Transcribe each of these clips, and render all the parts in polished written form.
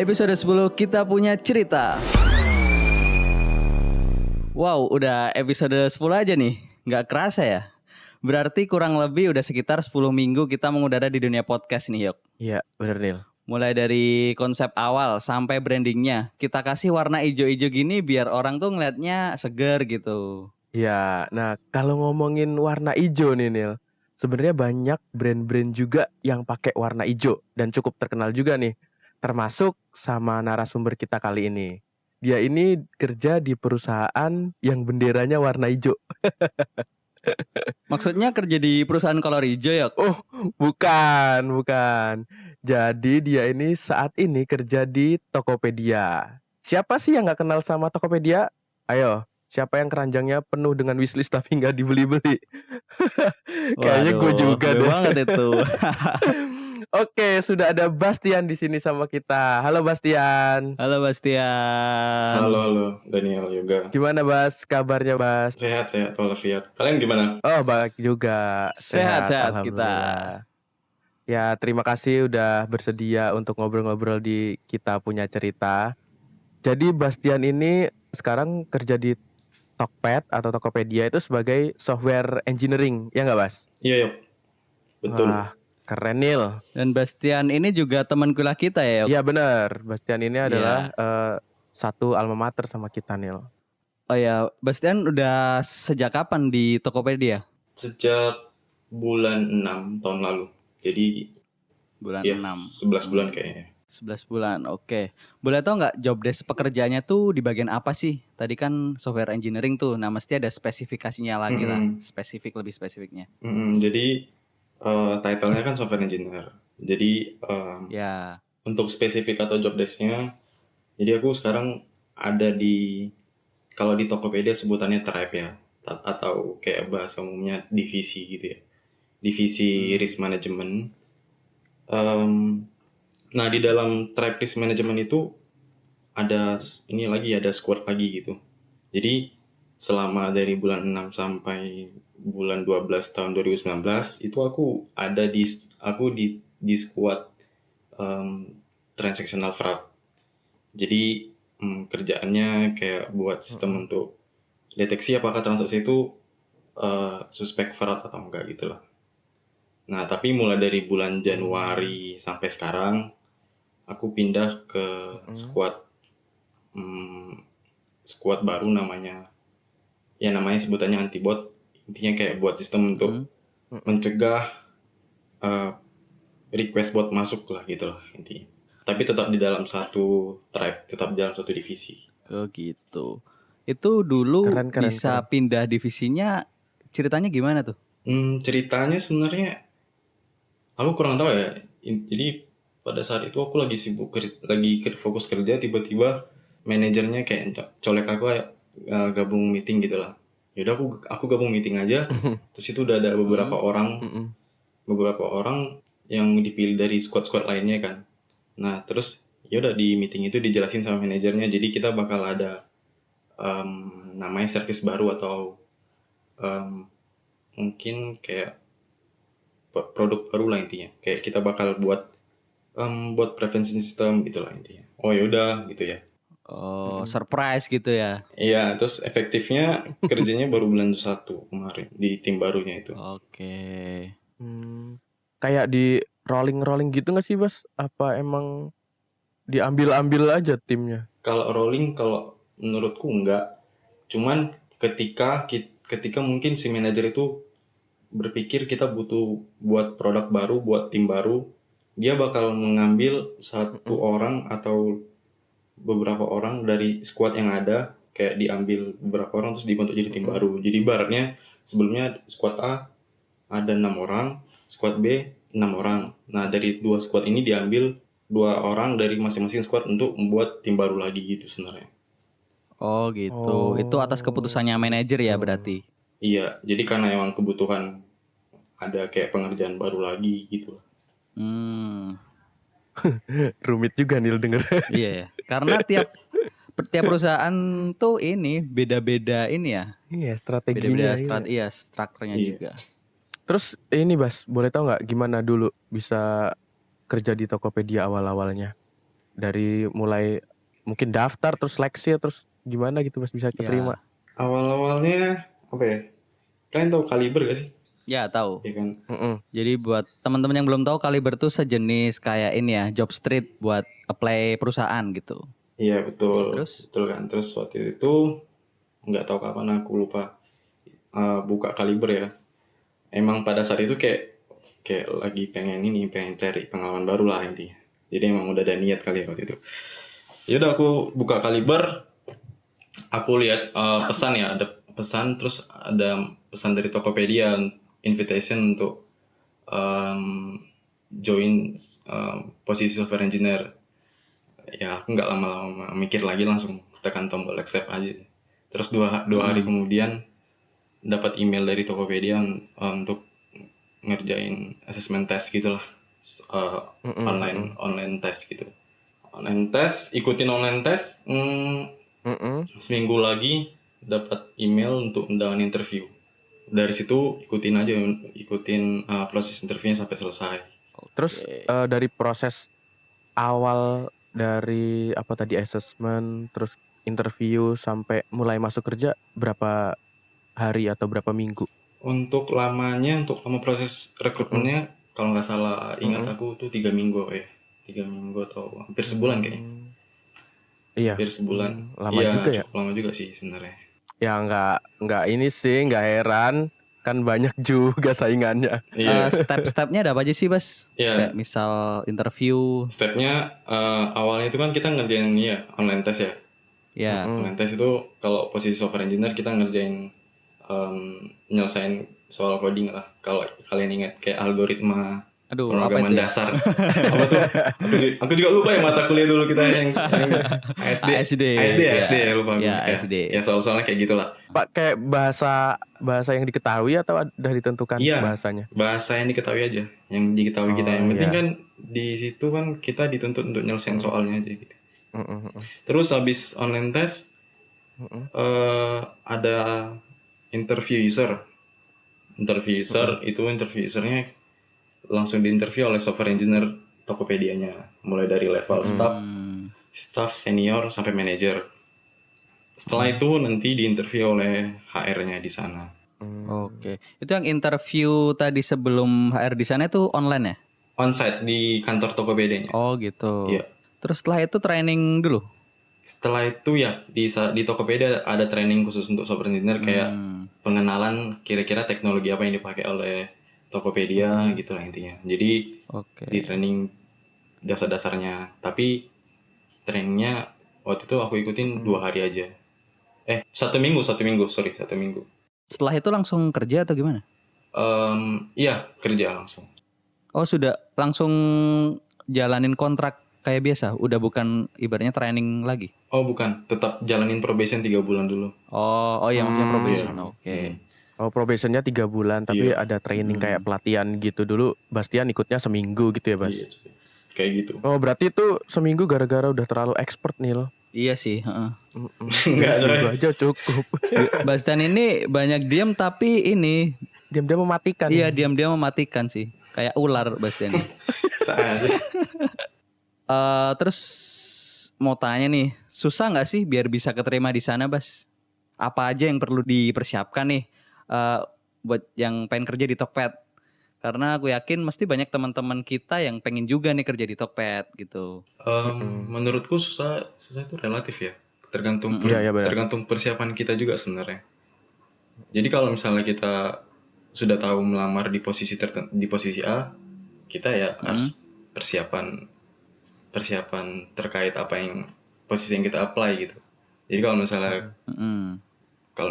episode 10 kita punya cerita. Wow, udah episode 10 aja nih. Nggak kerasa ya? Berarti kurang lebih udah sekitar 10 minggu kita mengudara di dunia podcast nih, Yok. Iya, bener Nil. Mulai dari konsep awal sampai brandingnya, kita kasih warna ijo-ijo gini biar orang tuh ngeliatnya seger gitu. Iya, nah kalau ngomongin warna hijau nih Nil, sebenarnya banyak brand-brand juga yang pakai warna hijau dan cukup terkenal juga nih. Termasuk sama narasumber kita kali ini. Dia ini kerja di perusahaan yang benderanya warna hijau. Maksudnya kerja di perusahaan kolor hijau, Yok? Oh, bukan. Jadi dia ini saat ini kerja di Tokopedia. Siapa sih yang nggak kenal sama Tokopedia? Ayo, siapa yang keranjangnya penuh dengan wishlist tapi nggak dibeli-beli? Kayaknya gue Waduh, juga gue deh. banget itu. Oke, sudah ada Bastian di sini sama kita. Halo Bastian. Halo Bastian. Halo Daniel juga. Gimana Bas? Kabarnya Bas? Sehat walafiat. Kalian gimana? Oh, baik juga. Sehat kita. Alhamdulillah. Ya, terima kasih udah bersedia untuk ngobrol-ngobrol di Kita Punya Cerita. Jadi Bastian ini sekarang kerja di Tokped atau Tokopedia itu sebagai software engineering, ya nggak Bas? Iya, Yok. Betul. Wah, keren Nil. Dan Bastian ini juga teman kuliah kita ya, Yok? Iya benar, Bastian ini adalah satu alma mater sama kita Nil. Oh ya, Bastian udah sejak kapan di Tokopedia? Sejak bulan 6 tahun lalu. Jadi Bulan ya 6. 11 bulan kayaknya. 11 bulan, oke. Boleh tau nggak job desk pekerjaannya tuh di bagian apa sih? Tadi kan software engineering tuh, nah mesti ada spesifikasinya lagi lah, lebih spesifiknya. Jadi title-nya kan software engineer. Jadi Ya. untuk spesifik atau job desk-nya, jadi aku sekarang ada di, kalau di Tokopedia sebutannya tribe ya, atau kayak bahasa umumnya divisi gitu ya. Divisi risk management. Nah di dalam tribe risk management itu ada squad lagi gitu. Jadi selama dari bulan 6 sampai bulan 12 tahun 2019 itu aku ada di squad transactional fraud. Jadi kerjaannya kayak buat sistem untuk deteksi apakah transaksi itu suspek fraud atau enggak gitu lah. Nah tapi mulai dari bulan Januari sampai sekarang aku pindah ke squad baru namanya sebutannya antibot. Intinya kayak buat sistem untuk mencegah request bot masuk lah gitu lah intinya. Tapi tetap di dalam satu tribe, tetap di dalam satu divisi. Oh gitu. Itu dulu bisa pindah divisinya, ceritanya gimana tuh? Ceritanya sebenarnya aku kurang tahu ya. Jadi pada saat itu aku lagi sibuk, lagi fokus kerja, tiba-tiba manajernya kayak colek aku gabung meeting gitu lah. Yaudah aku gabung meeting aja. Terus itu udah ada beberapa orang yang dipilih dari squad lainnya kan. Nah terus yaudah di meeting itu dijelasin sama manajernya. Jadi kita bakal ada namanya service baru atau mungkin kayak produk baru lah intinya. Kayak kita bakal buat prevention system gitu lah intinya. Oh yaudah gitu ya. Oh, surprise gitu ya. Iya, terus efektifnya kerjanya baru bulan 1 kemarin di tim barunya itu. Oke. Kayak di rolling gitu nggak sih Bas? Apa emang diambil aja timnya? Kalau rolling, kalau menurutku enggak. Cuman ketika mungkin si manajer itu berpikir kita butuh buat produk baru, buat tim baru, dia bakal mengambil satu orang atau beberapa orang dari squad yang ada, kayak diambil beberapa orang terus dibentuk jadi tim baru. Jadi ibaratnya sebelumnya squad A ada 6 orang, squad B 6 orang. Nah dari 2 squad ini diambil 2 orang dari masing-masing squad untuk membuat tim baru lagi gitu sebenarnya. Oh gitu. Itu atas keputusannya manajer ya berarti? Iya, jadi karena emang kebutuhan ada kayak pengerjaan baru lagi gitu. Rumit juga Nil denger. Iya ya. Karena tiap perusahaan tuh ini beda-beda ini ya. Iya, strateginya. Beda-beda strukturnya juga. Terus ini Bas, boleh tahu nggak gimana dulu bisa kerja di Tokopedia awal-awalnya? Dari mulai mungkin daftar terus seleksi terus gimana gitu Mas bisa Ya, keterima? Awal-awalnya apa ya? Kalian tahu Kaliber gak sih? ya tahu. Iya kan? Mm-mm. Jadi buat teman-teman yang belum tahu, Kaliber tuh sejenis kayak ini ya, job street buat apply perusahaan gitu. Iya betul, Terus? betul kan. Terus waktu itu nggak tahu kapan aku lupa buka Kaliber ya. Emang pada saat itu kayak lagi pengen cari pengalaman baru lah intinya. Jadi emang udah ada niat kali ya waktu itu. Ya udah aku buka Kaliber, aku lihat pesan ya, ada pesan, terus ada pesan dari Tokopedia, invitation untuk join posisi software engineer. Ya aku nggak lama-lama mikir lagi, langsung tekan tombol accept aja. Terus dua hari kemudian dapat email dari Tokopedia untuk ngerjain assessment test gitulah, online test gitu. Online test, ikutin online test, seminggu lagi dapat email untuk undangan interview. Dari situ ikutin proses interviewnya sampai selesai. Terus dari proses awal dari apa tadi assessment terus interview sampai mulai masuk kerja berapa hari atau berapa minggu? Untuk lama proses rekrutmennya, kalau nggak salah ingat aku tuh 3 minggu ya. 3 minggu atau hampir sebulan kayaknya. Iya. Hampir sebulan. Lama Iya, juga ya. cukup lama juga sih sebenarnya. Ya nggak ini sih, nggak heran kan banyak juga saingannya. Iya. Step-stepnya ada apa aja sih, Bas? Iya. Kayak misal interview. Stepnya awalnya itu kan kita ngerjain online test ya. Ya. Online test itu kalau posisi software engineer kita ngerjain nyelesain soal coding lah. Kalau kalian ingat kayak algoritma Aduh, apa pemrograman itu ya? dasar. Apa tuh? Aku juga lupa ya mata kuliah dulu kita yang ASD. ya lupa. Ya, ASD. Ya soal-soalnya kayak gitulah. Pak, kayak bahasa yang diketahui atau udah ditentukan Iya, bahasanya? bahasa yang diketahui aja, yang diketahui kita. Yang penting iya. kan di situ kan kita dituntut untuk nyelesain soalnya aja gitu. Mm-mm. Terus habis online test ada interview user. Interview usernya langsung diinterview oleh software engineer Tokopedia-nya, mulai dari level staff senior sampai manager. Setelah itu nanti diinterview oleh HR-nya di sana. Oke. Itu yang interview tadi sebelum HR di sana itu online ya? Onsite di kantor Tokopedia-nya. Oh gitu. Iya. Terus setelah itu training dulu? Setelah itu ya di Tokopedia ada training khusus untuk software engineer, kayak pengenalan kira-kira teknologi apa yang dipakai oleh Tokopedia gitu lah intinya. Jadi di training dasar-dasarnya. Tapi trainingnya waktu itu aku ikutin 2 hari aja. 1 minggu. Setelah itu langsung kerja atau gimana? Iya, kerja langsung. Oh, sudah langsung jalanin kontrak kayak biasa? Udah bukan ibaratnya training lagi? Oh bukan, tetap jalanin probation 3 bulan dulu. Oh iya maksudnya probation. Iya. Oke. Oh, probationnya 3 bulan, tapi ada training kayak pelatihan gitu dulu. Bastian ikutnya seminggu gitu ya, Bas? Iya, kayak gitu. Oh, berarti itu seminggu gara-gara udah terlalu expert nih lo. Iya sih. Enggak, seminggu aja cukup. Bastian ini banyak diam tapi ini diam-diam mematikan. Iya, diam-diam mematikan sih. Kayak ular Bastian. Saja. Terus mau tanya nih, susah nggak sih biar bisa keterima di sana, Bas? Apa aja yang perlu dipersiapkan nih buat yang pengen kerja di Tokped? Karena aku yakin mesti banyak teman-teman kita yang pengen juga nih kerja di Tokped gitu. Menurutku susah itu relatif ya. Tergantung persiapan kita juga sebenarnya. Jadi kalau misalnya kita sudah tahu melamar di posisi A, kita ya harus persiapan terkait apa yang posisi yang kita apply gitu. Jadi kalau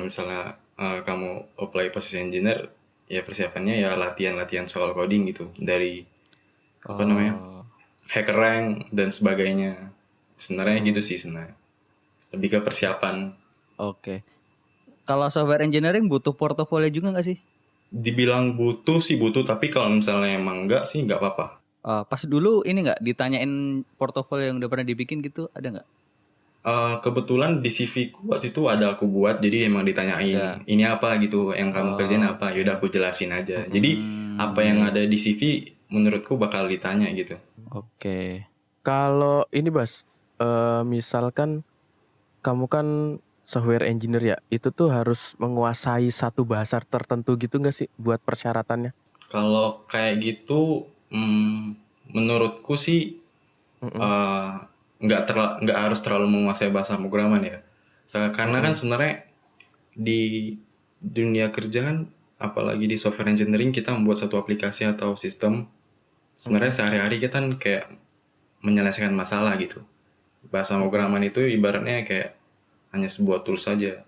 misalnya kamu apply posisi engineer, ya persiapannya ya latihan soal coding gitu, dari HackerRank dan sebagainya. Sebenarnya gitu sih sebenarnya. Lebih ke persiapan. Oke. Kalau software engineering butuh portofolio juga nggak sih? Dibilang butuh, tapi kalau misalnya emang enggak sih nggak apa-apa. Pas dulu ini nggak ditanyain portofolio yang udah pernah dibikin gitu, ada nggak? Kebetulan di CV ku waktu itu ada aku buat, jadi emang ditanyain ini apa gitu, yang kamu kerjain apa, yaudah aku jelasin aja. Jadi apa yang ada di CV menurutku bakal ditanya gitu. Oke. Kalau ini Bas, misalkan kamu kan software engineer ya, itu tuh harus menguasai satu bahasa tertentu gitu nggak sih buat persyaratannya? Kalau kayak gitu, menurutku sih Mm-mm, eh, nggak harus terlalu menguasai bahasa pemrograman ya. Karena kan mm-mm, sebenarnya di dunia kerja kan, apalagi di software engineering, kita membuat satu aplikasi atau sistem. Sebenarnya mm-mm, sehari-hari kita kan kayak menyelesaikan masalah gitu. Bahasa mm-mm, pemrograman itu ibaratnya kayak hanya sebuah tools saja.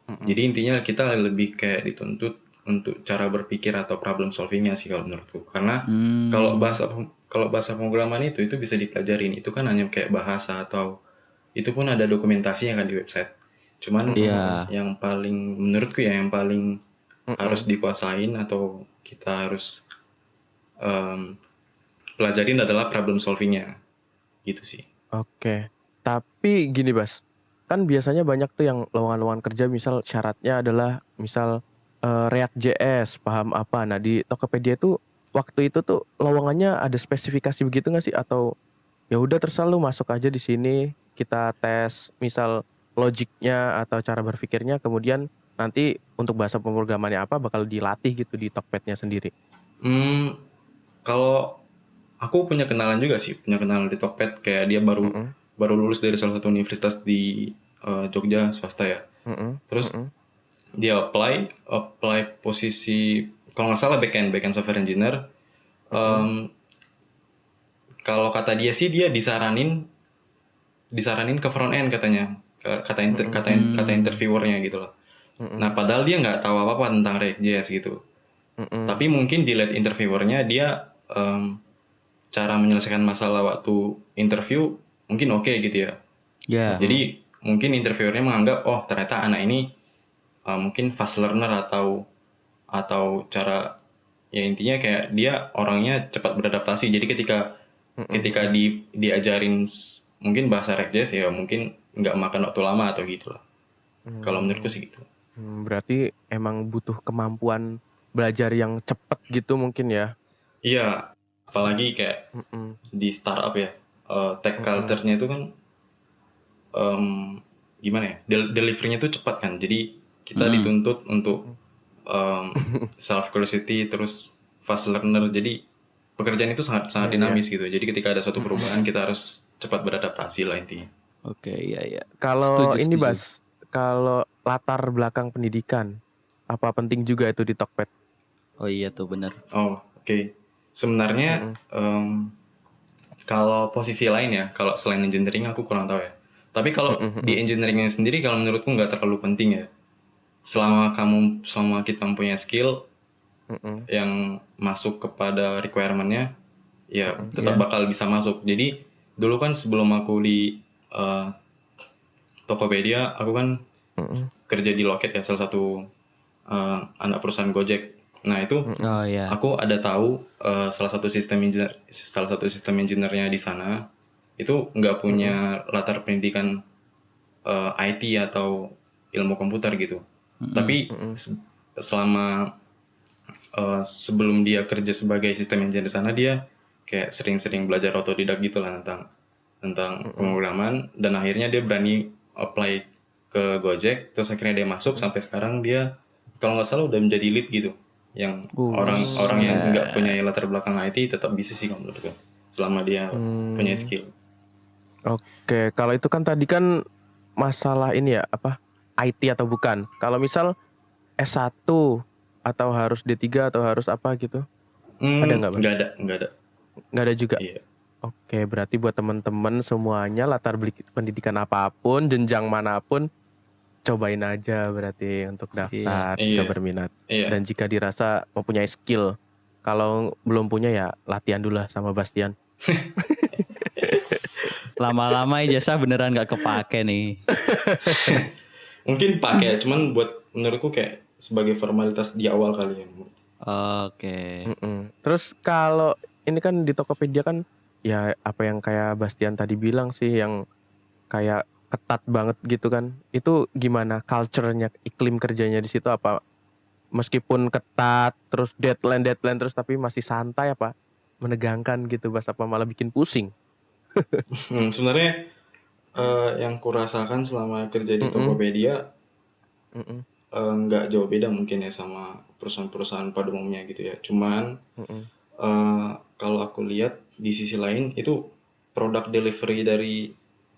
mm-mm, Jadi intinya kita lebih kayak dituntut untuk cara berpikir atau problem solvingnya sih kalau menurutku. Karena kalau Hmm, bahasa kalau bahasa pemrograman itu bisa dipelajarin. Itu kan hanya kayak bahasa, atau itu pun ada dokumentasinya kan di website. Cuman mm-mm, mm-mm, iya. yang paling menurutku ya, yang paling harus mm-mm. dikuasain atau kita harus em, pelajarin adalah problem solvingnya gitu sih. Oke. Tapi gini Bas, kan biasanya banyak tuh yang lowongan-lowongan kerja misal syaratnya adalah misal React JS, paham apa. Nah di Tokopedia itu waktu itu tuh lowongannya ada spesifikasi begitu nggak sih? Atau ya udah terserah lu masuk aja di sini, kita tes misal logiknya atau cara berpikirnya, kemudian nanti untuk bahasa pemrogramannya apa bakal dilatih gitu di Tokpednya sendiri. Hmm, Kalau aku punya kenalan juga sih, punya kenalan di Tokped, kayak dia baru Mm-mm, baru lulus dari salah satu universitas di Jogja, swasta ya. mm-mm, Terus mm-mm, dia apply posisi, kalau nggak salah backend software engineer. mm-mm, Em, Kalau kata dia sih, dia disaranin ke front end katanya, mm-mm, kata Hmm. interviewernya gitu loh. mm-mm, Nah, padahal dia nggak tahu apa-apa tentang React.js gitu. mm-mm, Tapi mungkin dilihat interviewernya, dia cara menyelesaikan masalah waktu interview mungkin oke gitu ya. Ya. mm-mm, Jadi mungkin interviewernya menganggap, oh ternyata anak ini mungkin fast learner, atau cara, ya intinya kayak dia orangnya cepat beradaptasi. Jadi ketika ketika mm-mm. diajarin mungkin bahasa React.js, ya mungkin nggak makan waktu lama atau gitu lah. Kalau menurutku Hmm, sih gitu. berarti emang butuh kemampuan belajar yang cepet gitu mungkin ya. Iya, apalagi kayak Mm-mm, di startup ya, tech mm-mm, culture-nya itu kan em, gimana ya, delivery-nya tuh cepat kan. Jadi kita Mm-mm. dituntut untuk mm-mm. self curiosity, terus fast learner. Jadi pekerjaan itu sangat sangat Iya, iya. dinamis gitu. Jadi ketika ada suatu Mm-mm. perubahan, kita harus cepat beradaptasi lah intinya. Oke, iya iya. Kalau Setuju, ini setuju. Bas, kalau latar belakang pendidikan, apa penting juga itu di Tokped? Oh iya tuh benar. Oh, oke. Sebenarnya Mm-mm, kalau posisi lain ya, kalau selain engineering aku kurang tahu ya. Tapi kalau mm-mm, di mm-mm, engineeringnya sendiri, kalau menurutku nggak terlalu penting ya. Selama kita mempunyai skill mm-mm, yang masuk kepada requirement-nya, ya mm-mm, tetap Iya. bakal bisa masuk. Jadi dulu kan sebelum aku di eh, Tokopedia, aku kan mm-mm, kerja di Loket ya, salah satu anak perusahaan Gojek. Nah itu mm-mm, Oh iya. aku ada tahu salah satu sistem engineer-nya di sana itu nggak mm-mm, punya latar pendidikan IT atau ilmu komputer gitu. Mm-mm. Tapi mm-mm, selama sebelum dia kerja sebagai sistem engineer di sana, dia kayak sering-sering belajar otodidak gitu lah tentang tentang mm-mm, pemrograman, dan akhirnya dia berani apply ke Gojek. Terus akhirnya dia masuk, mm-mm. sampai sekarang dia kalau nggak salah udah menjadi lead gitu, yang orang-orang yang nggak punya Buset. latar belakang IT tetap bisa sih kalau menurutku, selama dia punya Hmm, skill. oke, kalau itu kan tadi kan masalah ini ya, apa? IT atau bukan. Kalau misal S1 atau harus D3 atau harus apa gitu. Ada nggak, Bas? Nggak ada. Nggak ada juga. Iya, Oke, berarti buat teman-teman semuanya pendidikan apapun, jenjang manapun, cobain aja berarti untuk Iya. daftar jika iya, berminat. iya. Dan jika dirasa mempunyai skill. Kalau belum punya ya latihan dulu lah sama Bastian. Lama-lama ijazah beneran nggak kepake nih. Mungkin pakai, cuman buat menurutku kayak sebagai formalitas di awal kali ya. Oke. Mm-mm. Terus kalau ini kan di Tokopedia kan ya apa yang kayak Bastian tadi bilang sih yang kayak ketat banget gitu kan. Itu gimana culture-nya, iklim kerjanya di situ apa meskipun ketat terus deadline terus tapi masih santai apa menegangkan gitu Bas apa malah bikin pusing? Sebenarnya yang kurasakan selama kerja di Mm-mm. Tokopedia Mm-mm. nggak jauh beda mungkin ya sama perusahaan-perusahaan pada umumnya gitu ya. Cuman Mm-mm. kalau aku lihat di sisi lain itu produk delivery dari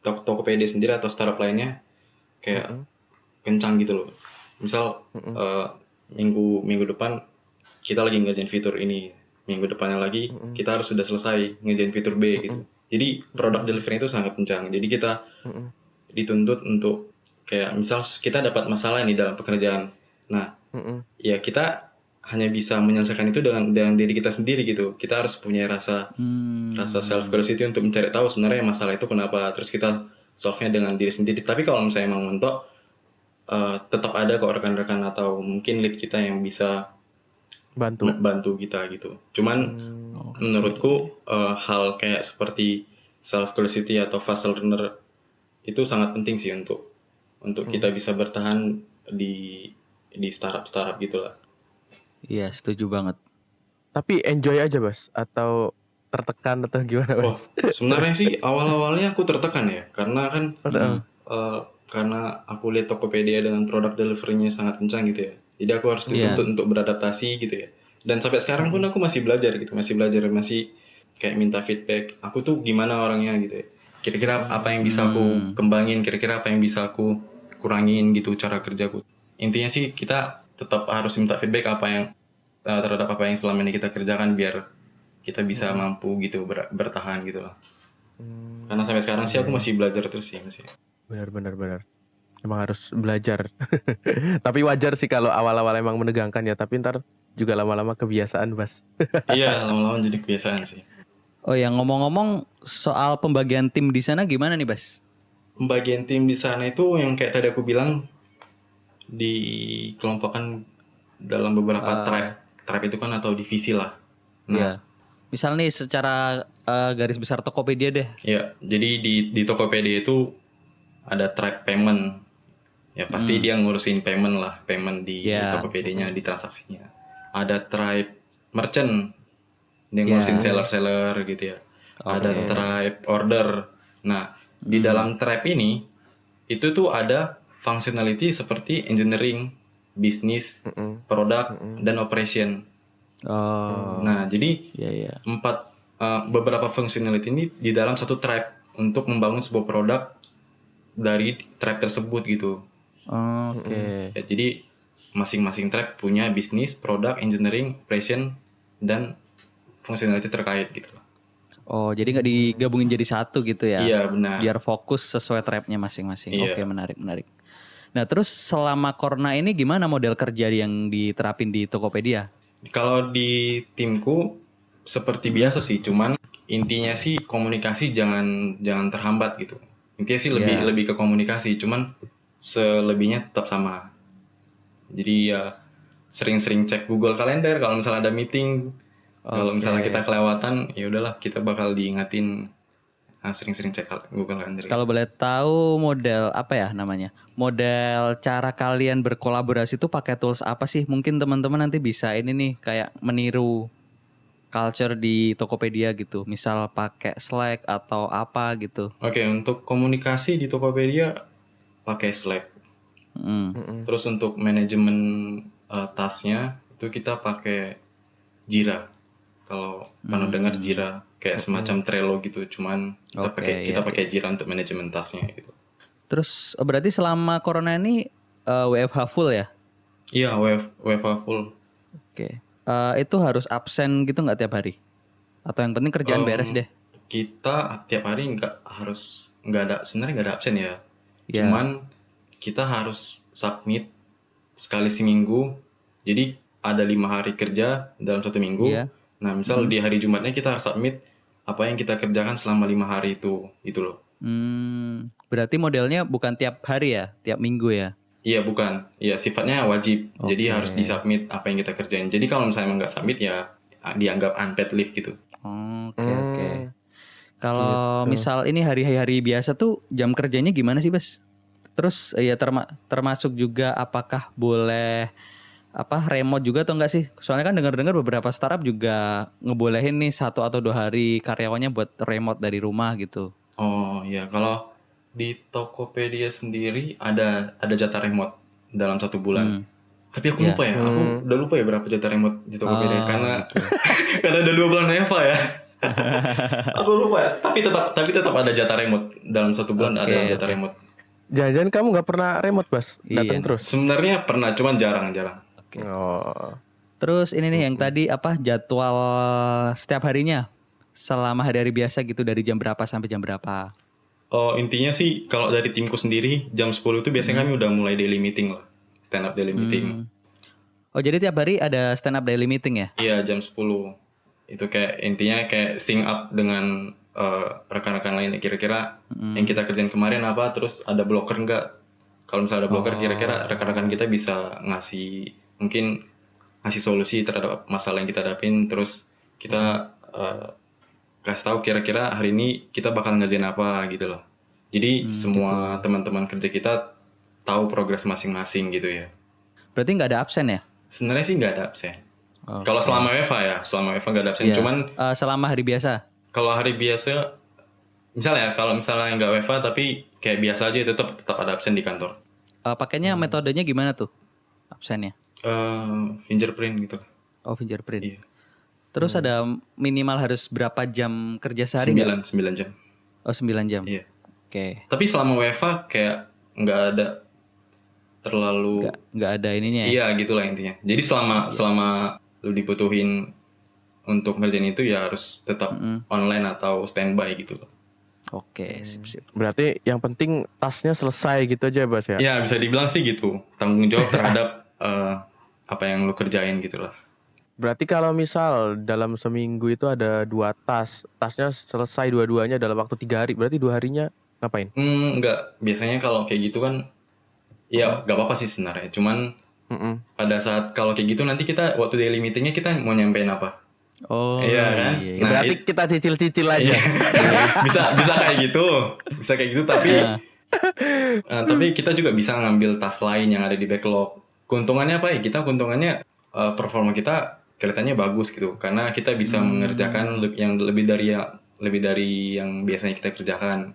Tokopedia sendiri atau startup lainnya kayak Mm-mm. kencang gitu loh. Misal Mm-mm. minggu depan kita lagi ngerjain fitur ini, minggu depannya lagi Mm-mm. kita harus sudah selesai ngerjain fitur B gitu. Mm-mm. Jadi produk Mm-mm. delivery itu sangat kencang. Jadi kita Mm-mm. dituntut untuk kayak misal kita dapat masalah nih dalam pekerjaan. Nah, Mm-mm. ya kita hanya bisa menyelesaikan itu dengan diri kita sendiri gitu. Kita harus punya rasa self curiosity untuk mencari tahu sebenarnya masalah itu kenapa. Terus kita solve-nya dengan diri sendiri. Tapi kalau misalnya emang mentok, tetap ada kok rekan-rekan atau mungkin lead kita yang bisa Bantu. bantu kita gitu. Cuman Oke. menurutku hal kayak seperti self curiosity atau fast learner itu sangat penting sih untuk kita bisa bertahan di startup gitulah. Iya, setuju banget. Tapi enjoy aja, Bas, atau tertekan atau gimana, Oh, Bas? sebenarnya sih awal-awalnya aku tertekan ya, karena kan Heeh. karena aku lihat Tokopedia dengan produk delivery-nya sangat kencang gitu ya. Jadi aku harus Iya. dituntut untuk beradaptasi gitu ya. Dan sampai sekarang pun aku masih belajar gitu, masih kayak minta feedback. Aku tuh gimana orangnya gitu ya. Kira-kira apa yang bisa aku kembangin, kira-kira apa yang bisa aku kurangin gitu cara kerjaku. Intinya sih kita tetap harus minta feedback apa yang terhadap apa yang selama ini kita kerjakan biar kita bisa mampu gitu bertahan gitu lah. Karena sampai sekarang sih aku masih belajar terus sih masih. Benar. Emang harus belajar. Tapi wajar sih kalau awal-awal emang menegangkan ya, tapi ntar juga lama-lama kebiasaan, Bas. Iya, lama-lama jadi kebiasaan sih. Oh ya, ngomong-ngomong soal pembagian tim di sana gimana nih, Bas? Pembagian tim di sana itu yang kayak tadi aku bilang dikelompokkan dalam beberapa tribe itu kan atau divisi lah. Nah, Iya. Misal nih secara garis besar Tokopedia deh. ya, jadi di Tokopedia itu ada tribe payment. Ya pasti dia ngurusin payment lah, payment di Iya. Tokopedia-nya, di transaksinya. Ada tribe merchant, dia ngurusin seller-seller gitu ya. Ada tribe order. Nah, di dalam tribe ini itu tuh ada functionality seperti engineering, bisnis, produk, dan operation. Oh. Nah, jadi Iya. beberapa functionality ini di dalam satu tribe untuk membangun sebuah produk dari tribe tersebut gitu. Oke. Ya, jadi masing-masing tribe punya bisnis, produk, engineering, operation, dan functionality terkait gitu. Oh, jadi nggak digabungin jadi satu gitu ya? Iya, benar. Biar fokus sesuai tribe-nya masing-masing. Iya. Oke, menarik. Nah, terus selama corona ini gimana model kerja yang diterapin di Tokopedia? Kalau di timku seperti biasa sih, cuman intinya sih komunikasi jangan terhambat gitu. Intinya sih lebih ke komunikasi, cuman selebihnya tetap sama. Jadi ya sering-sering cek Google Calendar kalau misalnya ada meeting. Kalau misalnya kita kelewatan, ya udahlah kita bakal diingatin. Sering-sering cek Google Calendar. Kalau boleh tahu model apa ya namanya? Model cara kalian berkolaborasi itu pakai tools apa sih? Mungkin teman-teman nanti bisa ini nih kayak meniru culture di Tokopedia gitu. Misal pakai Slack atau apa gitu. Oke, untuk komunikasi di Tokopedia pakai Slack. Terus untuk manajemen tasknya itu kita pakai Jira. Kalau pernah dengar Jira kayak semacam Trello gitu, cuman kita pakai Jira untuk manajemen tasknya gitu. Terus berarti selama corona ini WFH full ya? Iya, WFH full. Oke. Itu harus absen gitu nggak tiap hari? Atau yang penting kerjaan beres deh? Kita tiap hari sebenarnya nggak ada absen ya. Cuman kita harus submit sekali seminggu. Jadi ada 5 hari kerja dalam 1 minggu. Nah, misal di hari Jumatnya kita harus submit apa yang kita kerjakan selama 5 hari itu loh. Berarti modelnya bukan tiap hari ya, tiap minggu ya? Iya, bukan. Iya, sifatnya wajib. Jadi harus disubmit apa yang kita kerjain. Jadi kalau misalnya emang nggak submit ya dianggap unpaid leave gitu. Oke. Kalau misal ini hari-hari biasa tuh jam kerjanya gimana sih, Bas? Terus ya termasuk juga apakah boleh remote juga atau enggak sih? Soalnya kan dengar-dengar beberapa startup juga ngebolehin nih 1 atau 2 hari karyawannya buat remote dari rumah gitu. Oh ya, kalau di Tokopedia sendiri ada jatah remote dalam 1 bulan. Hmm, Tapi aku ya. lupa ya, aku udah lupa ya berapa jatah remote di Tokopedia Oh karena gitu. karena ada 2 bulan Eva ya. Aku lupa ya. Tapi tetap ada jatah remote dalam 1 bulan ada Oke, jatah oke. remote. Jangan-jangan kamu nggak pernah remote, Bas? Iya Datang nih. terus. Sebenarnya pernah, cuman jarang-jarang. Oke. Oh. Terus ini nih yang Mm-mm. tadi jadwal setiap harinya selama hari-hari biasa gitu dari jam berapa sampai jam berapa? Oh, intinya sih kalau dari timku sendiri jam 10 itu biasanya Hmm. kami udah mulai daily meeting lah. Stand up daily meeting. Hmm. Oh jadi tiap hari ada stand up daily meeting ya? Iya, jam 10. Itu kayak intinya kayak sync up dengan rekan-rekan lain. Kira-kira Hmm. yang kita kerjain kemarin apa, terus ada blocker nggak? Kalau misalnya ada blocker, kira-kira rekan-rekan kita bisa mungkin ngasih solusi terhadap masalah yang kita hadapin. Terus kita kasih tahu kira-kira hari ini kita bakal ngerjain apa gitu loh. Jadi semua Gitu. teman-teman kerja kita tahu progres masing-masing gitu ya. Berarti nggak ada absen ya? Sebenarnya sih nggak ada absen. Oke. Kalau selama WFA nggak ada absen. Iya. Cuman Selama hari biasa. kalau hari biasa, kalau misalnya nggak WFA tapi kayak biasa aja tetap ada absen di kantor. Pakainya metodenya gimana tuh absennya? Fingerprint gitu. Oh fingerprint. Iya. Terus ada minimal harus berapa jam kerja sehari nggak? 9 jam. Oh 9 jam. Iya. Oke. Tapi selama WFA kayak nggak ada terlalu. Nggak ada ininya ya? Iya gitulah intinya. Jadi selama lu dibutuhin untuk ngerjain itu ya harus tetap online atau standby gitu loh. Oke, sip. Berarti yang penting tasnya selesai gitu aja, Bas ya? Ya bisa dibilang sih gitu. Tanggung jawab terhadap apa yang lu kerjain gitu lah. Berarti kalau misal dalam seminggu itu ada 2 tasnya selesai dua-duanya dalam waktu 3 hari, berarti 2 harinya ngapain? Enggak. Biasanya kalau kayak gitu kan ya nggak apa-apa sih sebenarnya. Cuman pada saat kalau kayak gitu nanti kita waktu daily meetingnya kita mau nyampein apa? Oh Iya kan? iya. Nah, Berarti kita cicil-cicil aja. bisa kayak gitu. Bisa kayak gitu tapi kita juga bisa ngambil tas lain yang ada di backlog. Keuntungannya apa ya? Keuntungannya performa kita kelihatannya bagus gitu karena kita bisa mengerjakan yang lebih dari yang biasanya kita kerjakan.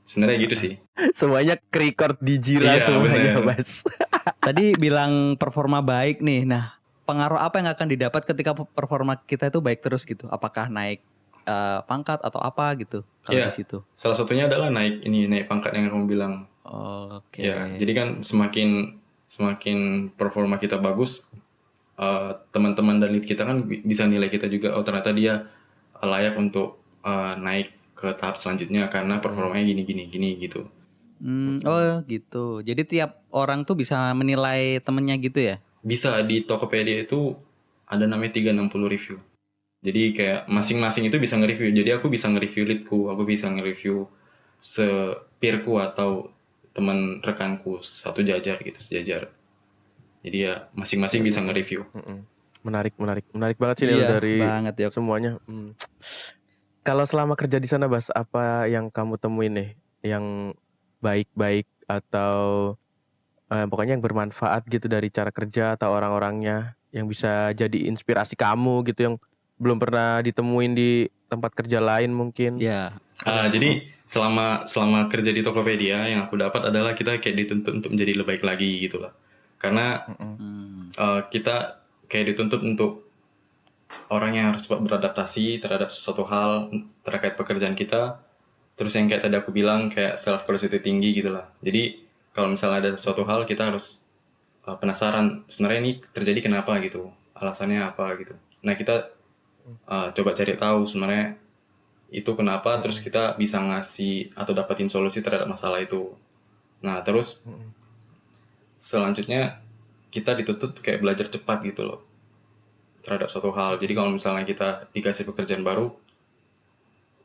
Sebenarnya gitu sih. Semuanya ke-record di Jira Iya, semuanya, bener. Bas. Tadi bilang performa baik nih. Nah, pengaruh apa yang akan didapat ketika performa kita itu baik terus gitu? Apakah naik pangkat atau apa gitu kalau Iya. di situ? Salah satunya adalah naik pangkat yang kamu bilang. Oke. Ya, jadi kan semakin performa kita bagus, teman-teman dan lead kita kan bisa nilai kita juga. Oh ternyata dia layak untuk naik ke tahap selanjutnya karena performanya gini gitu. Oh gitu. Jadi tiap orang tuh bisa menilai temennya gitu ya? Bisa di Tokopedia itu ada namanya 360 review. Jadi kayak masing-masing itu bisa nge-review. Jadi aku bisa nge-review leadku, aku bisa nge-review peerku atau teman rekanku satu jajar gitu, sejajar. Jadi ya masing-masing bisa nge-review. Menarik banget sih Nil, Iya, dari banget, Yok. semuanya. Kalau selama kerja di sana, Bas, apa yang kamu temuin nih yang baik-baik atau pokoknya yang bermanfaat gitu dari cara kerja atau orang-orangnya yang bisa jadi inspirasi kamu gitu yang belum pernah ditemuin di tempat kerja lain mungkin? Ya. Jadi selama kerja di Tokopedia yang aku dapat adalah kita kayak dituntut untuk menjadi lebih baik lagi gitu lah. Karena kita kayak dituntut untuk orang yang harus cepat beradaptasi terhadap sesuatu hal terkait pekerjaan kita. Terus yang kayak tadi aku bilang kayak self curiosity tinggi gitu lah. Jadi kalau misalnya ada sesuatu hal kita harus penasaran sebenarnya ini terjadi kenapa gitu, alasannya apa gitu. Nah kita coba cari tahu sebenarnya itu kenapa, terus kita bisa ngasih atau dapatin solusi terhadap masalah itu. Nah terus selanjutnya kita dituntut kayak belajar cepat gitu loh terhadap suatu hal. Jadi kalau misalnya kita dikasih pekerjaan baru,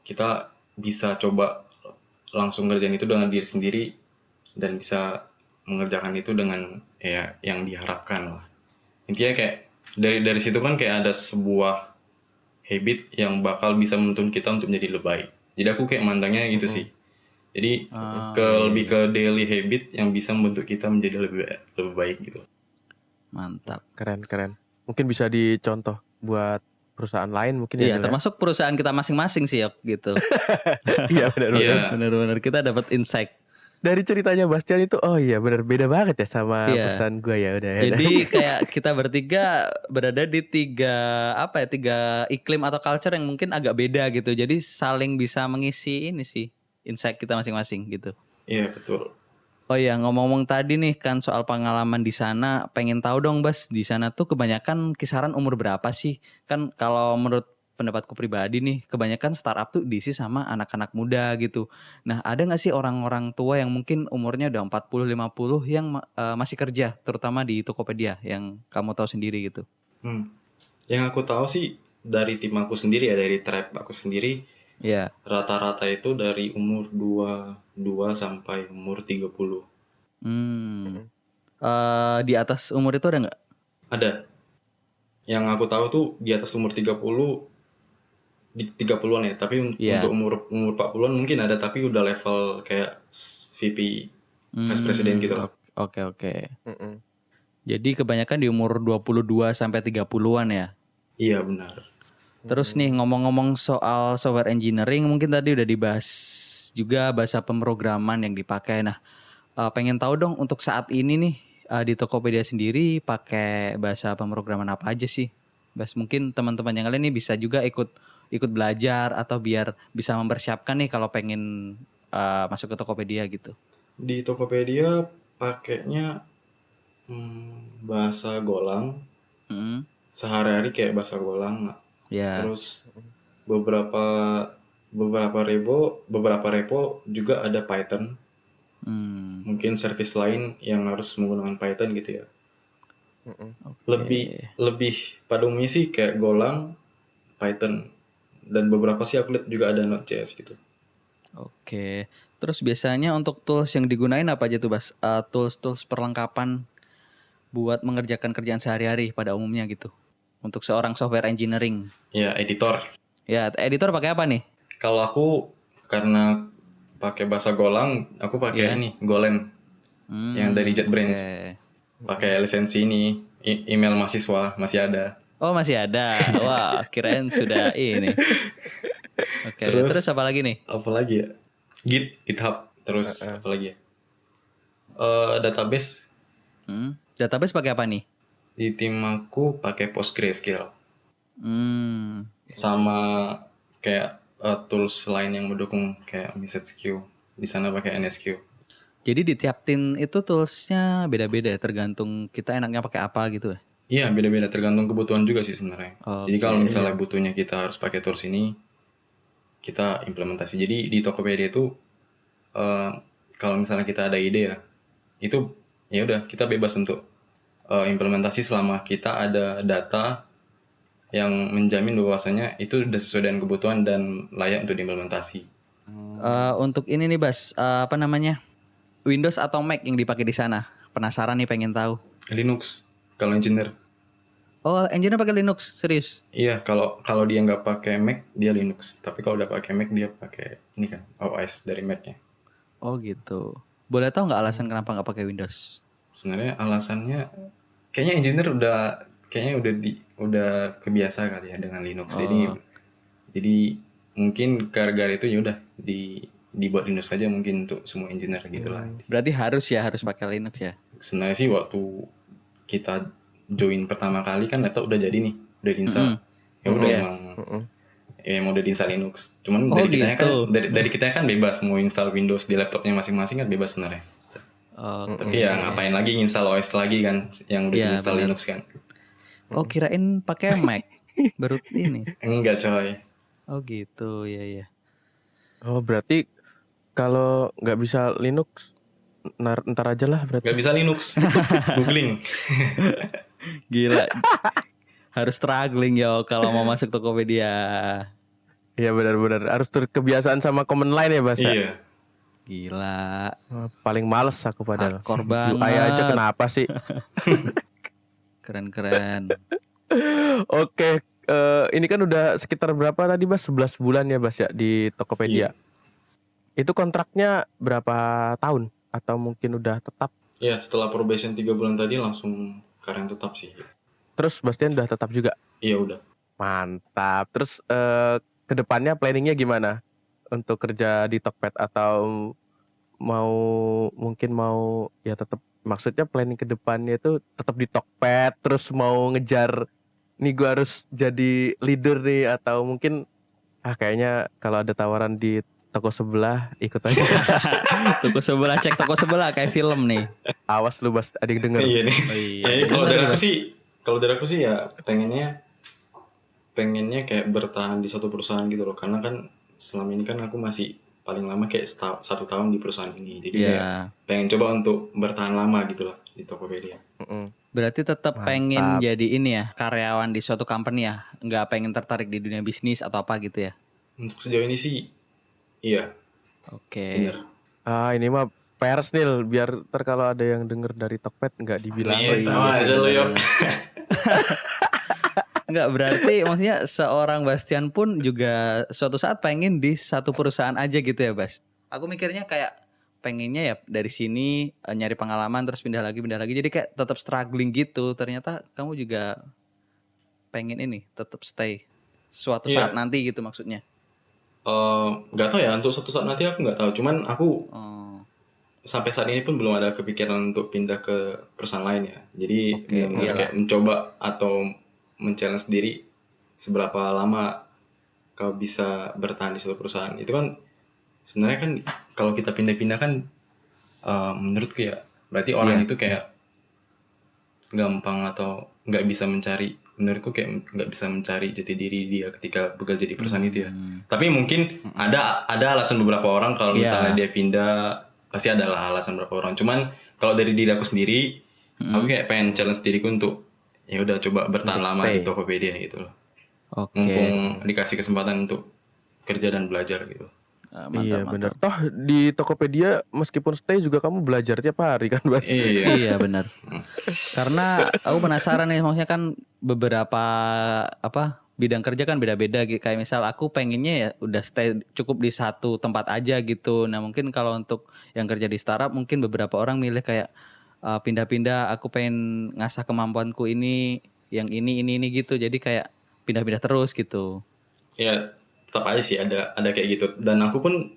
kita bisa coba langsung ngerjain itu dengan diri sendiri dan bisa mengerjakan itu dengan ya yang diharapkan lah. Intinya kayak dari situ kan kayak ada sebuah habit yang bakal bisa menuntun kita untuk menjadi lebih baik. Jadi aku kayak mandangnya gitu sih. Jadi lebih ke daily habit yang bisa membentuk kita menjadi lebih baik gitu. Mantap. Keren. Mungkin bisa dicontoh buat perusahaan lain mungkin ya, Iya, Nil, ya? termasuk perusahaan kita masing-masing sih, Yok, gitu. Iya, benar. Iya. Bener-bener kita dapat insight. Dari ceritanya Bastian itu, oh iya benar, beda banget ya sama Iya. perusahaan gue ya udah. Jadi kayak kita bertiga berada di tiga iklim atau culture yang mungkin agak beda gitu. Jadi saling bisa mengisi ini sih insight kita masing-masing gitu. Iya, betul. Oh iya, ngomong-ngomong tadi nih kan soal pengalaman di sana, pengen tahu dong Bas, di sana tuh kebanyakan kisaran umur berapa sih? Kan kalau menurut pendapatku pribadi nih, kebanyakan startup tuh diisi sama anak-anak muda gitu. Nah, ada nggak sih orang-orang tua yang mungkin umurnya udah 40-50 yang masih kerja, terutama di Tokopedia yang kamu tahu sendiri gitu? Yang aku tahu sih dari tim aku sendiri ya, dari tribe aku sendiri, Iya. rata-rata itu dari umur 22 sampai umur 30. Di atas umur itu ada nggak? Ada. Yang aku tahu tuh di atas umur 30, di 30-an ya, tapi Iya. untuk umur 40-an mungkin ada, tapi udah level kayak VP, Vice President gitu lah. Oke. Jadi kebanyakan di umur 22 sampai 30-an ya. Iya, benar. Terus nih ngomong-ngomong soal software engineering, mungkin tadi udah dibahas juga bahasa pemrograman yang dipakai. Nah, pengen tahu dong untuk saat ini nih di Tokopedia sendiri pakai bahasa pemrograman apa aja sih? Bas, mungkin teman-teman yang lain nih bisa juga ikut belajar atau biar bisa mempersiapkan nih kalau pengen masuk ke Tokopedia gitu. Di Tokopedia pakainya bahasa Golang. Sehari-hari kayak bahasa Golang. Ya. Terus beberapa repo juga ada Python. Mungkin service lain yang harus menggunakan Python gitu ya. Lebih pada umumnya sih kayak Golang, Python, dan beberapa sih aku lihat juga ada Node.js gitu. Oke. Terus biasanya untuk tools yang digunain apa aja tuh, Bas? Tools perlengkapan buat mengerjakan kerjaan sehari-hari pada umumnya gitu. Untuk seorang software engineering. Ya, editor. Ya, editor pakai apa nih? Kalau aku karena pakai bahasa Golang, aku pakai ini Golang yang dari JetBrains. Pakai lisensi ini, email mahasiswa masih ada. Oh, masih ada. Wah, kirain sudah ini. Oke. Terus apa lagi nih? Apa lagi ya? GitHub. Terus apa lagi ya? Database. Database pakai apa nih? Di tim aku pakai PostgreSQL. Sama kayak tools lain yang mendukung kayak MessageQ. Di sana pakai NSQ. Jadi di tiap tim itu toolsnya beda-beda, tergantung kita enaknya pakai apa gitu ya? Iya, beda-beda tergantung kebutuhan juga sih sebenarnya. Jadi kalau misalnya butuhnya kita harus pakai tools ini, kita implementasi. Jadi di Tokopedia itu kalau misalnya kita ada ide ya, itu ya udah kita bebas untuk implementasi selama kita ada data yang menjamin bahwasanya itu sudah sesuai dengan kebutuhan dan layak untuk diimplementasi. Untuk ini nih Bas, apa namanya? Windows atau Mac yang dipakai di sana? Penasaran nih, pengen tahu. Linux kalau engineer. Oh, engineer pakai Linux, serius? Iya, kalau dia nggak pakai Mac dia Linux. Tapi kalau udah pakai Mac dia pakai ini kan OS dari Mac-nya. Oh gitu. Boleh tahu nggak alasan kenapa nggak pakai Windows? Sebenarnya alasannya kayaknya engineer udah kebiasa kali ya dengan Linux. Jadi mungkin gara-gara itu ya udah dibuat Linux aja mungkin untuk semua engineer gitulah. Berarti harus pakai Linux ya? Sebenarnya sih waktu kita join pertama kali kan laptop udah jadi nih, udah diinstal. Ya udah emang udah diinstal Linux. Cuman dari kitanya kan bebas mau install Windows di laptopnya masing-masing kan bebas sebenarnya. Tapi ya ngapain lagi nginstal OS lagi kan yang udah diinstal Linux kan. Oh, kirain pakai Mac. Baru ini. Enggak coy. Oh gitu, ya. Oh, berarti kalau nggak bisa Linux, ntar aja lah berarti. Nggak bisa Linux, googling. Gila. Harus struggling ya kalau mau masuk Tokopedia. Iya benar-benar harus terkebiasaan sama command line ya Bas ya? Iya. Gila. Paling males aku padahal. Hardcore banget. UI aja kenapa sih? Keren. Oke, ini kan udah sekitar berapa tadi Bas? 11 bulan ya Bas ya di Tokopedia. Itu kontraknya berapa tahun? Atau mungkin udah tetap? Ya, setelah probation 3 bulan tadi langsung karyawan tetap sih. Terus Bastian udah tetap juga. Iya udah. Mantap. Terus kedepannya planningnya gimana untuk kerja di Tokped, atau mau mungkin mau ya tetap, maksudnya planning kedepannya itu tetap di Tokped terus mau ngejar nih gue harus jadi leader nih, atau mungkin kayaknya kalau ada tawaran di toko sebelah ikut aja. Toko sebelah, cek toko sebelah kayak film nih. Awas lu Bas, ada yang denger. Iya nih. Oh iya. Ya, kalau Bener, dari aku Bas. sih ya pengennya kayak bertahan di satu perusahaan gitu loh, karena kan selama ini kan aku masih paling lama kayak 1 tahun di perusahaan ini, jadi kayak Ya, pengen coba untuk bertahan lama gitu lah di Tokopedia. Mm-mm. berarti tetap Mantap. pengen jadi ini ya, karyawan di suatu company ya, nggak pengen tertarik di dunia bisnis atau apa gitu ya. Untuk sejauh ini sih iya, Oke. bener. Ini mah pers nih, biar ntar kalau ada yang denger dari Tokped nggak dibilang. Nih, tahu iya, aja lo bener, yo. bener. Nggak, berarti maksudnya seorang Bastian pun juga suatu saat pengen di satu perusahaan aja gitu ya, Bas. Aku mikirnya kayak pengennya ya dari sini nyari pengalaman terus pindah lagi jadi kayak tetap struggling gitu. Ternyata kamu juga pengen ini tetap stay suatu Iya. saat nanti gitu maksudnya. Nggak tahu ya, untuk suatu saat nanti aku nggak tahu. Cuman aku Oh, sampai saat ini pun belum ada kepikiran untuk pindah ke perusahaan lain ya. Jadi Oke, benar-benar iyalah. kayak mencoba atau men-challenge diri seberapa lama kau bisa bertahan di suatu perusahaan. Itu kan sebenarnya kan kalau kita pindah-pindah kan menurutku ya berarti orang Iya. itu kayak gampang atau nggak bisa mencari, menurutku kayak nggak bisa mencari jati diri dia ketika bekerja di perusahaan itu ya. Tapi mungkin ada alasan beberapa orang kalau Iya. misalnya dia pindah, pasti adalah alasan beberapa orang. Cuman kalau dari diri aku sendiri, aku kayak pengen challenge diriku untuk ya udah coba bertahan Untuk lama stay. di Tokopedia gitu loh. Oke. Mumpung dikasih kesempatan untuk kerja dan belajar gitu. Mantap, Iya mantap. bener. Toh di Tokopedia meskipun stay juga kamu belajar tiap hari kan Bas? Iya. Iya benar. Karena aku penasaran nih, maksudnya kan beberapa bidang kerja kan beda-beda gitu. Kayak misal aku pengennya ya udah stay cukup di satu tempat aja gitu. Nah mungkin kalau untuk yang kerja di startup mungkin beberapa orang milih kayak pindah-pindah. Aku pengen ngasah kemampuanku ini, yang ini gitu. Jadi kayak pindah-pindah terus gitu. Ya tetap aja sih ada kayak gitu, dan aku pun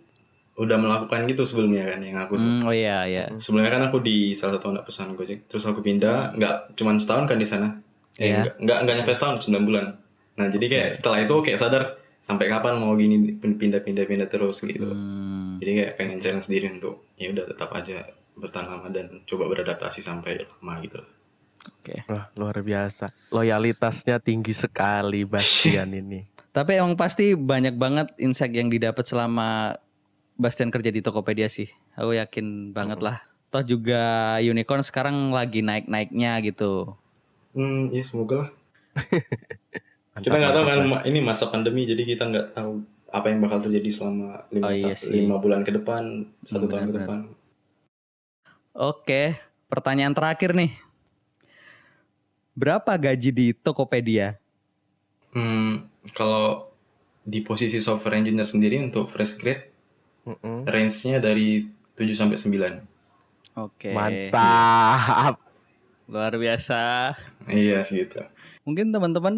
udah melakukan gitu sebelumnya kan, yang aku Oh iya iya. sebelumnya kan aku di salah satu anak perusahaan Gojek, terus aku pindah nggak cuman setahun kan di sana, Iya. nggak nyampe setahun, 9 bulan. Nah jadi kayak setelah itu kayak sadar sampai kapan mau gini pindah terus gitu. Jadi kayak pengen challenge diri untuk ya udah tetap aja bertahan lama dan coba beradaptasi sampai lama gitu. Oke. Wah, luar biasa. Loyalitasnya tinggi sekali Bastian ini. Tapi emang pasti banyak banget insight yang didapat selama Bastian kerja di Tokopedia sih. Aku yakin banget lah. Toh juga Unicorn sekarang lagi naik-naiknya gitu. Ya semoga lah. Mantap, Kita nggak tahu mantap, kan, Bas. ini masa pandemi, jadi kita nggak tahu apa yang bakal terjadi selama 5 Oh, iya sih. bulan ke depan, 1 tahun ke Benar-benar. depan. Oke, pertanyaan terakhir nih. Berapa gaji di Tokopedia? Kalau di posisi software engineer sendiri untuk fresh grade, Mm-mm. range-nya dari 7 sampai 9. Oke. Mantap. Luar biasa. Iya sih gitu. Mungkin teman-teman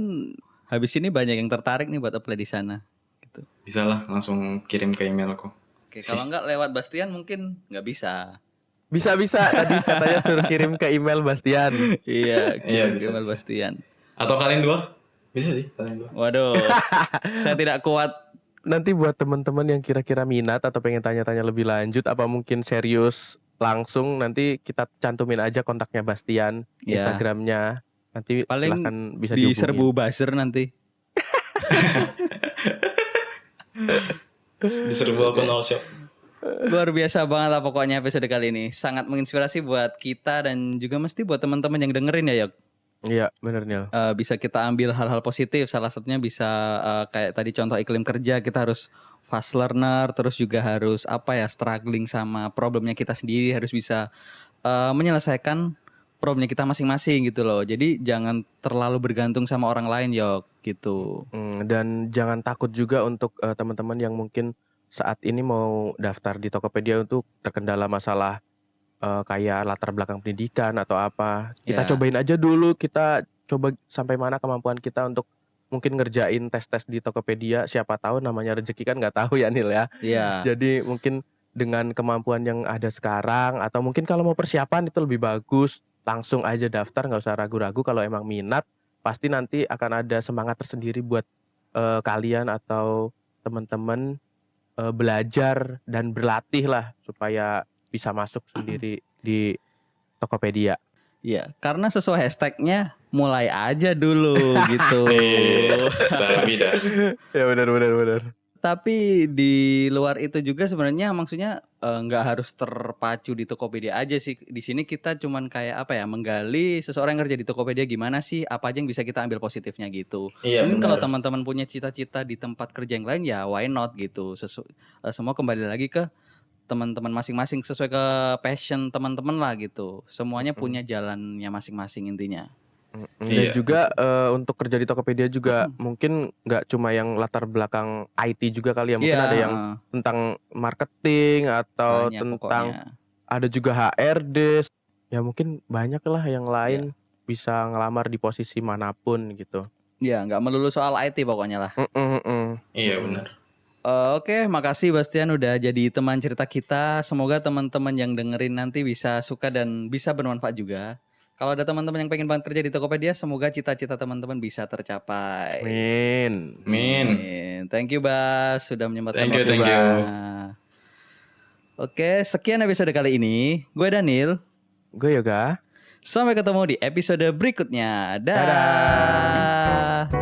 habis ini banyak yang tertarik nih buat apply di sana. Gitu. Bisa lah langsung kirim ke email aku. Oke, kalau nggak lewat Bastian mungkin nggak bisa. Bisa tadi katanya suruh kirim ke email Bastian. Iya, Iya, kirim bisa, email bisa. Bastian. Atau kalian dua? Bisa sih kalian dua. Waduh, saya tidak kuat. Nanti buat teman-teman yang kira-kira minat atau pengen tanya-tanya lebih lanjut, apa mungkin serius langsung, nanti kita cantumin aja kontaknya Bastian, Ya. Instagramnya. Nanti Paling silahkan bisa Diserbu dihubungin. buzzer nanti. Diserbu akun all shop. Luar biasa banget lah pokoknya episode kali ini. Sangat menginspirasi buat kita dan juga mesti buat teman-teman yang dengerin ya, Yok. Iya, bener Nil. Bisa kita ambil hal-hal positif. Salah satunya bisa kayak tadi contoh iklim kerja, kita harus fast learner, terus juga harus struggling sama problemnya kita sendiri, harus bisa menyelesaikan problemnya kita masing-masing gitu loh. Jadi jangan terlalu bergantung sama orang lain, Yok, gitu. Dan jangan takut juga untuk teman-teman yang mungkin saat ini mau daftar di Tokopedia untuk terkendala masalah kayak latar belakang pendidikan atau apa. Kita Ya. cobain aja dulu, kita coba sampai mana kemampuan kita untuk mungkin ngerjain tes-tes di Tokopedia. Siapa tahu namanya rezeki kan nggak tahu ya Nil ya. Iya. Jadi mungkin dengan kemampuan yang ada sekarang atau mungkin kalau mau persiapan itu lebih bagus langsung aja daftar, nggak usah ragu-ragu. Kalau emang minat pasti nanti akan ada semangat tersendiri buat kalian atau teman-teman belajar dan berlatih lah supaya bisa masuk sendiri di Tokopedia. Iya, karena sesuai hashtagnya mulai aja dulu gitu. Sabi dah. Ya benar. Tapi di luar itu juga sebenarnya maksudnya nggak harus terpacu di Tokopedia aja sih. Di sini kita cuman kayak apa ya, menggali seseorang yang kerja di Tokopedia gimana sih, apa aja yang bisa kita ambil positifnya gitu. Iya, Mungkin kalau benar. teman-teman punya cita-cita di tempat kerja yang lain ya why not gitu. Semua kembali lagi ke teman-teman masing-masing sesuai ke passion teman-teman lah gitu. Semuanya punya jalannya masing-masing intinya. Dan Iya. juga untuk kerja di Tokopedia juga mungkin nggak cuma yang latar belakang IT juga kali ya, mungkin Iya, ada yang tentang marketing atau banyak tentang pokoknya. ada juga HRD, ya mungkin banyak lah yang lain bisa ngelamar di posisi manapun gitu. Iya, nggak melulu soal IT pokoknya lah. Iya, benar. Oke, makasih Bastian udah jadi teman cerita kita. Semoga teman-teman yang dengerin nanti bisa suka dan bisa bermanfaat juga. Kalau ada teman-teman yang pengen banget kerja di Tokopedia, semoga cita-cita teman-teman bisa tercapai. Amin. Amin. Thank you Bas sudah menyempatkan Thank you, waktu. thank you. Oke, sekian episode kali ini. Gue Daniel. Gue Yoga. Sampai ketemu di episode berikutnya. Dadah.